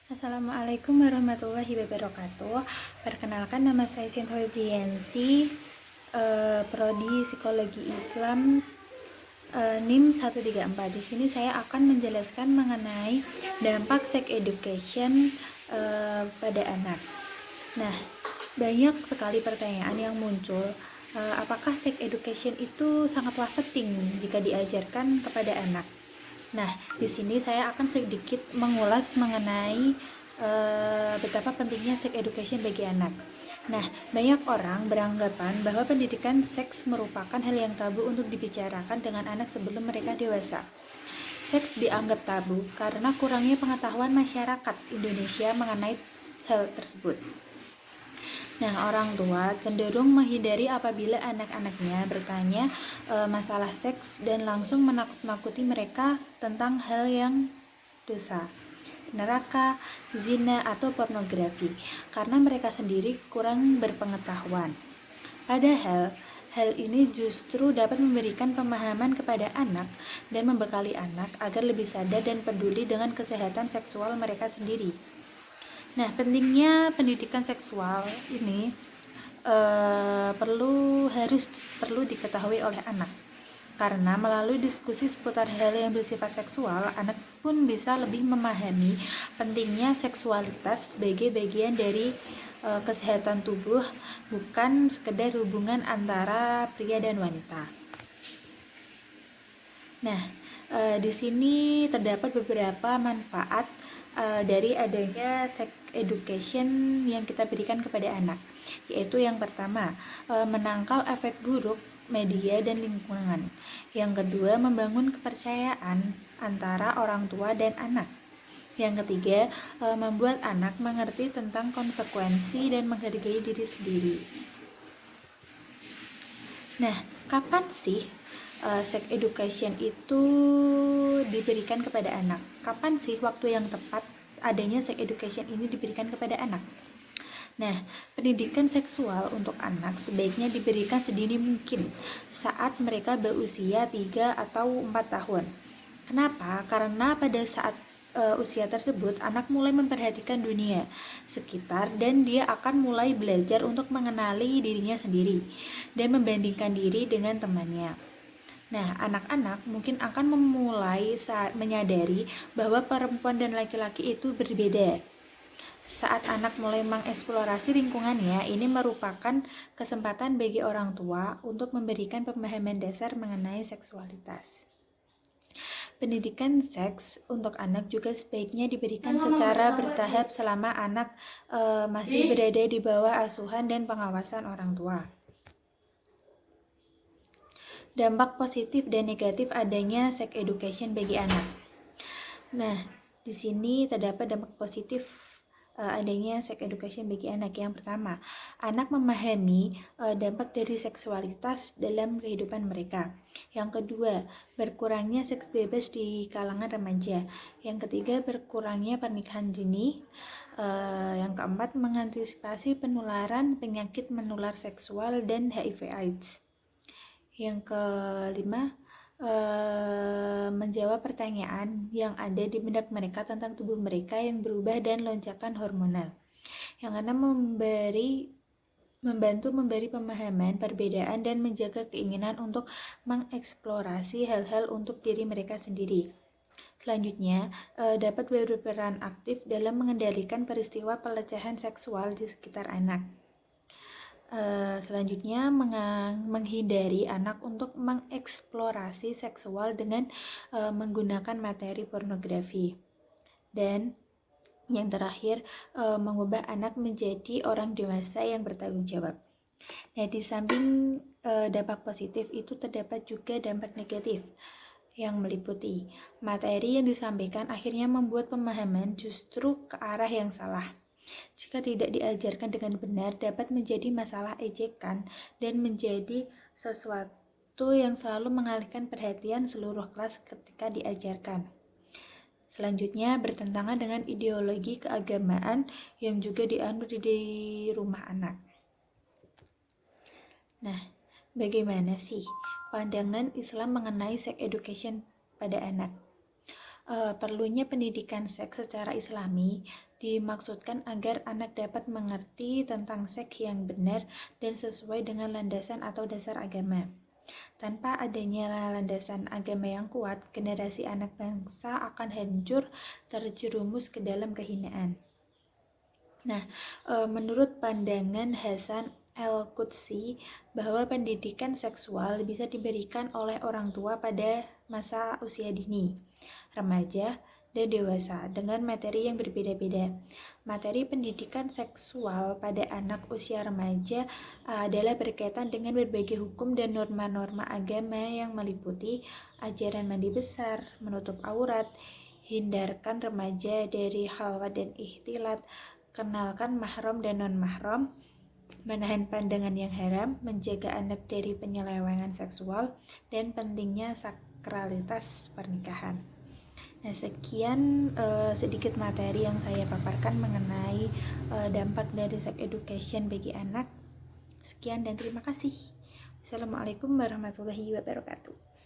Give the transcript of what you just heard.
Assalamualaikum warahmatullahi wabarakatuh. Perkenalkan, nama saya Sinta Wibrianti, Prodi Psikologi Islam, NIM 134. Di sini saya akan menjelaskan mengenai dampak sex education pada anak. Nah, banyak sekali pertanyaan yang muncul. Apakah sex education itu sangatlah penting jika diajarkan kepada anak? Nah, di sini saya akan sedikit mengulas mengenai betapa pentingnya sex education bagi anak. Nah, banyak orang beranggapan bahwa pendidikan seks merupakan hal yang tabu untuk dibicarakan dengan anak sebelum mereka dewasa. Seks dianggap tabu karena kurangnya pengetahuan masyarakat Indonesia mengenai hal tersebut. Nah, orang tua cenderung menghindari apabila anak-anaknya bertanya masalah seks dan langsung menakut-nakuti mereka tentang hal yang dosa, neraka, zina, atau pornografi, karena mereka sendiri kurang berpengetahuan. Padahal, hal ini justru dapat memberikan pemahaman kepada anak dan membekali anak agar lebih sadar dan peduli dengan kesehatan seksual mereka sendiri. Nah, pentingnya pendidikan seksual ini perlu diketahui oleh anak, karena melalui diskusi seputar hal yang bersifat seksual, anak pun bisa lebih memahami pentingnya seksualitas sebagai bagian dari kesehatan tubuh, bukan sekedar hubungan antara pria dan wanita. Nah, di sini terdapat beberapa manfaat dari adanya sex education yang kita berikan kepada anak, yaitu yang pertama, menangkal efek buruk media dan lingkungan. Yang kedua, membangun kepercayaan antara orang tua dan anak. Yang ketiga, membuat anak mengerti tentang konsekuensi dan menghargai diri sendiri. Nah, kapan sih sex education itu diberikan kepada anak? Kapan sih waktu yang tepat adanya sex education ini diberikan kepada anak? Nah, pendidikan seksual untuk anak sebaiknya diberikan sedini mungkin saat mereka berusia 3 atau 4 tahun. Kenapa? Karena pada saat usia tersebut anak mulai memperhatikan dunia sekitar dan dia akan mulai belajar untuk mengenali dirinya sendiri dan membandingkan diri dengan temannya. Nah, anak-anak mungkin akan memulai menyadari bahwa perempuan dan laki-laki itu berbeda. Saat anak mulai mengeksplorasi lingkungannya, ini merupakan kesempatan bagi orang tua untuk memberikan pemahaman dasar mengenai seksualitas. Pendidikan seks untuk anak juga sebaiknya diberikan secara bertahap selama anak masih berada di bawah asuhan dan pengawasan orang tua. Dampak positif dan negatif adanya sex education bagi anak. Nah, di sini terdapat dampak positif adanya sex education bagi anak. Yang pertama, anak memahami dampak dari seksualitas dalam kehidupan mereka. Yang kedua, berkurangnya seks bebas di kalangan remaja. Yang ketiga, berkurangnya pernikahan dini. Yang keempat, mengantisipasi penularan penyakit menular seksual dan HIV/AIDS. Yang kelima, menjawab pertanyaan yang ada di benak mereka tentang tubuh mereka yang berubah dan lonjakan hormonal. Yang keenam, membantu memberi pemahaman perbedaan dan menjaga keinginan untuk mengeksplorasi hal-hal untuk diri mereka sendiri. Selanjutnya, dapat berperan aktif dalam mengendalikan peristiwa pelecehan seksual di sekitar anak. Selanjutnya, menghindari anak untuk mengeksplorasi seksual dengan menggunakan materi pornografi. Dan yang terakhir, mengubah anak menjadi orang dewasa yang bertanggung jawab. Nah, di samping dampak positif itu terdapat juga dampak negatif yang meliputi materi yang disampaikan akhirnya membuat pemahaman justru ke arah yang salah. Jika tidak diajarkan dengan benar, dapat menjadi masalah ejekan dan menjadi sesuatu yang selalu mengalihkan perhatian seluruh kelas ketika diajarkan. Selanjutnya, bertentangan dengan ideologi keagamaan yang juga dianut di rumah anak. Nah, bagaimana sih pandangan Islam mengenai sex education pada anak? Perlunya pendidikan seks secara islami dimaksudkan agar anak dapat mengerti tentang seks yang benar dan sesuai dengan landasan atau dasar agama. Tanpa adanya landasan agama yang kuat, generasi anak bangsa akan hancur terjerumus ke dalam kehinaan. Nah, menurut pandangan Hasan Al-Qudsi bahwa pendidikan seksual bisa diberikan oleh orang tua pada masa usia dini, remaja, dan dewasa dengan materi yang berbeda-beda. Materi pendidikan seksual pada anak usia remaja adalah berkaitan dengan berbagai hukum dan norma-norma agama yang meliputi ajaran mandi besar, menutup aurat, hindarkan remaja dari khalwat dan ikhtilat, kenalkan mahram dan non-mahram, menahan pandangan yang haram, menjaga anak dari penyelewengan seksual, dan pentingnya sakralitas pernikahan. Nah, sekian sedikit materi yang saya paparkan mengenai dampak dari sex education bagi anak. Sekian dan terima kasih. Assalamualaikum warahmatullahi wabarakatuh.